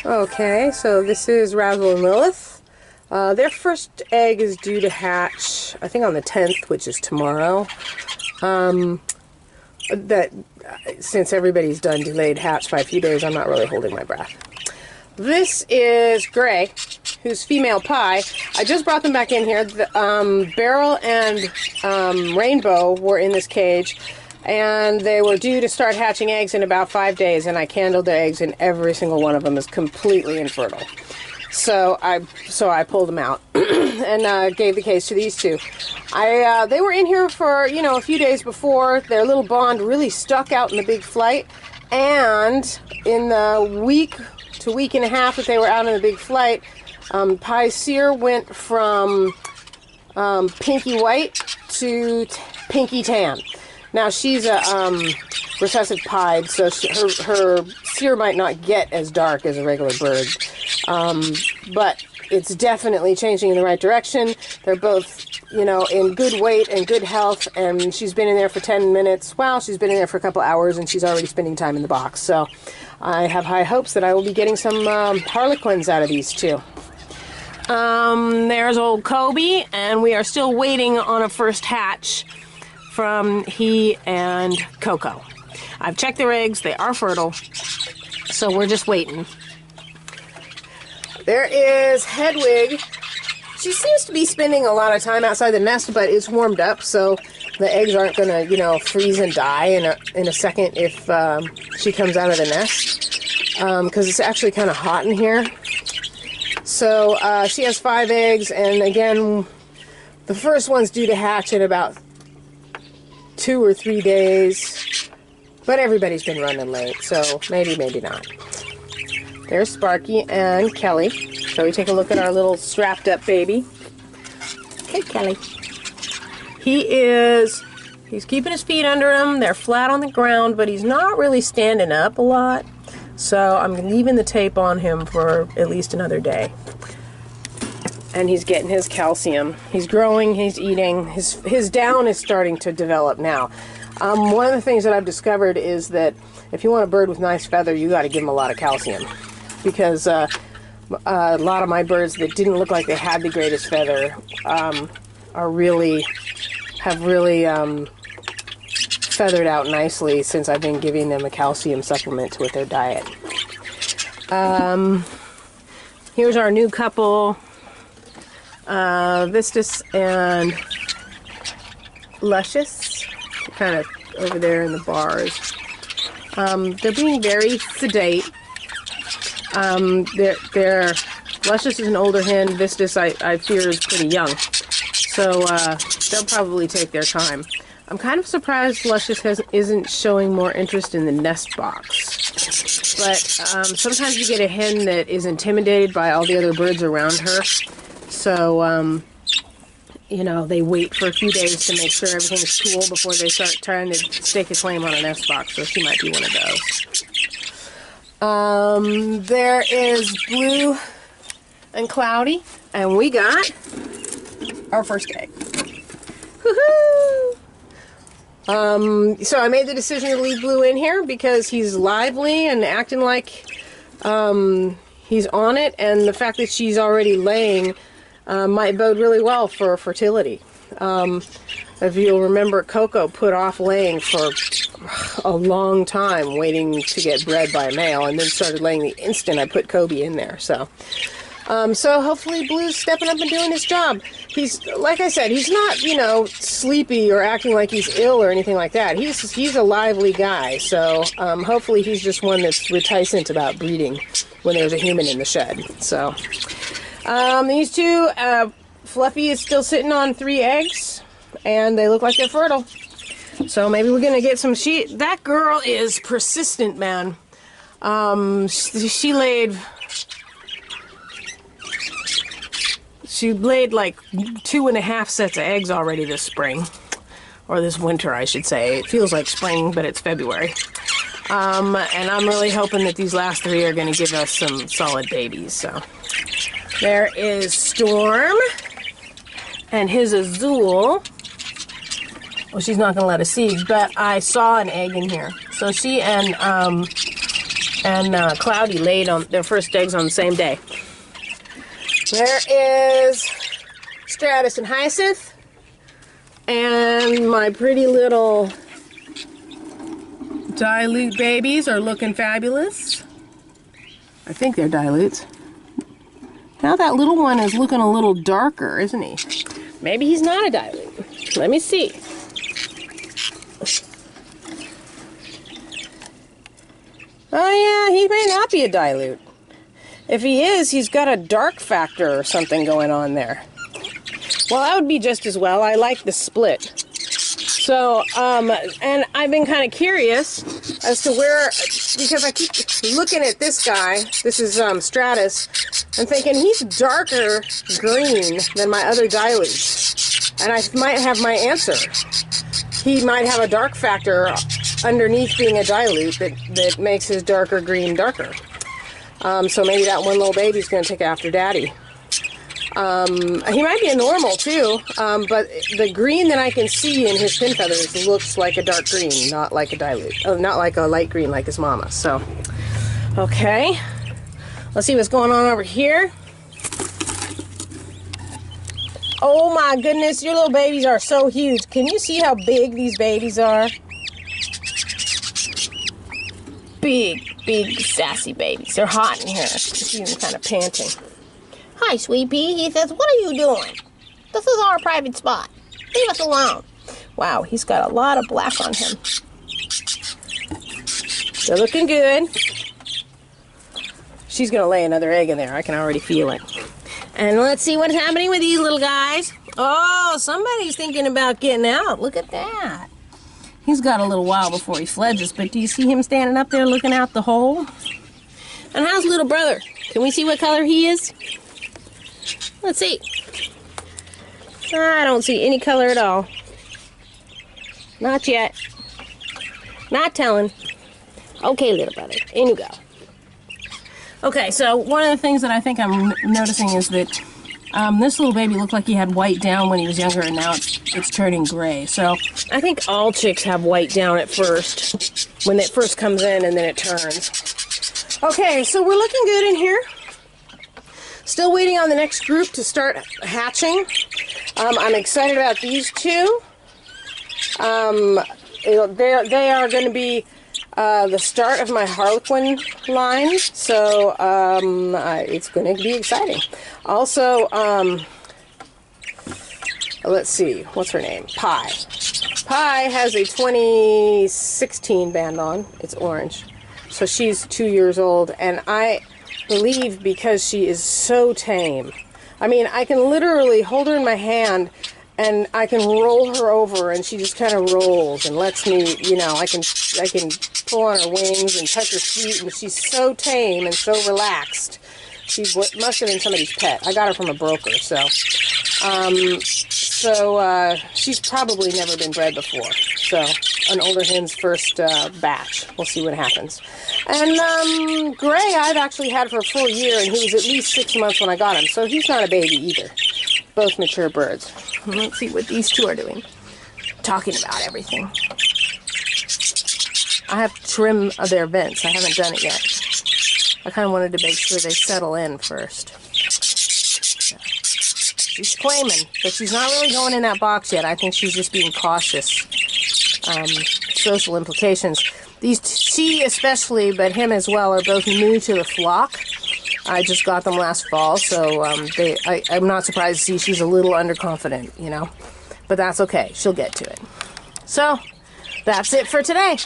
Okay, so this is Razzle and Lilith. Their first egg is due to hatch, I think on the 10th, which is tomorrow. Since everybody's done delayed hatch by a few days, I'm not really holding my breath. This is Gray, who's female pie. I just brought them back in here. Beryl and Rainbow were in this cage, and they were due to start hatching eggs in about 5 days, and I candled their eggs, and every single one of them is completely infertile. So I pulled them out and gave the cage to these two. They were in here for, a few days before. Their little bond really stuck out in the big flight, and in the week to week and a half that they were out in the big flight, Pie's sear went from pinky white to pinky tan. Now she's a recessive pied, so her sear might not get as dark as a regular bird, but it's definitely changing in the right direction. They're both, in good weight and good health, and she's been in there for 10 minutes. Well, she's been in there for a couple hours, and she's already spending time in the box. So I have high hopes that I will be getting some harlequins out of these two. There's old Kobe, and we are still waiting on a first hatch from he and Coco. I've checked their eggs. They are fertile, so we're just waiting. There is Hedwig. She seems to be spending a lot of time outside the nest, but it's warmed up, so the eggs aren't going to, freeze and die in a second if she comes out of the nest, because it's actually kind of hot in here. So she has 5 eggs, and again, the first one's due to hatch in about 2 or 3 days, but everybody's been running late, so maybe not. There's Sparky and Kelly. Shall we take a look at our little strapped up baby? Hey, Kelly. He's keeping his feet under him. They're flat on the ground, but he's not really standing up a lot. So I'm leaving the tape on him for at least another day. And he's getting his calcium. He's growing, he's eating. His down is starting to develop now. One of the things that I've discovered is that if you want a bird with nice feather, you got to give him a lot of calcium. Because a lot of my birds that didn't look like they had the greatest feather have really feathered out nicely since I've been giving them a calcium supplement with their diet. Here's our new couple, Vistus and Luscious, kind of over there in the bars. They're being very sedate. They're Luscious is an older hen. Vistus, I fear, is pretty young. So they'll probably take their time. I'm kind of surprised Luscious isn't showing more interest in the nest box. But sometimes you get a hen that is intimidated by all the other birds around her. So, they wait for a few days to make sure everything is cool before they start trying to stake a claim on a nest box. So she might be one of those. There is Blue and Cloudy, and we got our first egg. Woohoo! So I made the decision to leave Blue in here because he's lively and acting like he's on it, and the fact that she's already laying might bode really well for fertility. If you'll remember, Coco put off laying for a long time waiting to get bred by a male, and then started laying the instant I put Kobe in there. So hopefully Blue's stepping up and doing his job. He's, like I said, he's not, sleepy or acting like he's ill or anything like that. He's a lively guy, so hopefully he's just one that's reticent about breeding when there's a human in the shed. So these two, Fluffy is still sitting on 3 eggs, and they look like they're fertile. So maybe we're going to get some that girl is persistent, man. She laid like 2.5 sets of eggs already this spring. Or this winter, I should say. It feels like spring, but it's February. And I'm really hoping that these last 3 are going to give us some solid babies. So there is Storm and his Azul. Well, she's not going to let us see, but I saw an egg in here. So she and and Cloudy laid on their first eggs on the same day. There is Stratus and Hyacinth, and my pretty little dilute babies are looking fabulous. I think they're dilutes. Now that little one is looking a little darker, isn't he? Maybe he's not a dilute. Let me see. Oh yeah, he may not be a dilute. If he is, he's got a dark factor or something going on there. Well, that would be just as well. I like the split. So, and I've been kind of curious as to where, because I keep looking at this guy, this is Stratus, and thinking he's darker green than my other dilutes. And I might have my answer. He might have a dark factor underneath being a dilute that makes his darker green darker. So maybe that one little baby's going to take after daddy. He might be a normal too, but the green that I can see in his fin feathers looks like a dark green, not like a dilute. Oh, not like a light green like his mama. So, okay. Let's see what's going on over here. Oh my goodness, your little babies are so huge. Can you see how big these babies are? Big, sassy babies. They're hot in here. You see them kind of panting. Hi, Sweet Pea. He says, what are you doing? This is our private spot. Leave us alone. Wow, he's got a lot of black on him. They're looking good. She's going to lay another egg in there. I can already feel it. And let's see what's happening with these little guys. Oh, somebody's thinking about getting out. Look at that. He's got a little while before he fledges, but do you see him standing up there looking out the hole? And how's little brother? Can we see what color he is? Let's see. I don't see any color at all. Not yet. Not telling. Okay, little brother. In you go. Okay, so one of the things that I think I'm noticing is that this little baby looked like he had white down when he was younger, and now it's turning gray. So I think all chicks have white down at first, when it first comes in, and then it turns. Okay, so we're looking good in here. Still waiting on the next group to start hatching. I'm excited about these two. They are going to be the start of my Harlequin line, so it's going to be exciting. Also, let's see, what's her name? Pie. Pie has a 2016 band on. It's orange. So she's 2 years old, and I believe because she is so tame. I mean, I can literally hold her in my hand and I can roll her over, and she just kind of rolls and lets me, you know, I can pull on her wings and touch her feet, and she's so tame and so relaxed. She must have been somebody's pet. I got her from a broker, so she's probably never been bred before. So an older hen's first batch. We'll see what happens. And Gray, I've actually had for a full year, and he was at least 6 months when I got him, so he's not a baby either. Both mature birds. Let's see what these two are doing. Talking about everything. I have to trim their vents. I haven't done it yet. I kind of wanted to make sure they settle in first. Yeah. She's claiming, but she's not really going in that box yet. I think she's just being cautious. Social implications. She especially, but him as well, are both new to the flock. I just got them last fall, so I'm not surprised to see she's a little underconfident, you know. But that's okay. She'll get to it. So, that's it for today.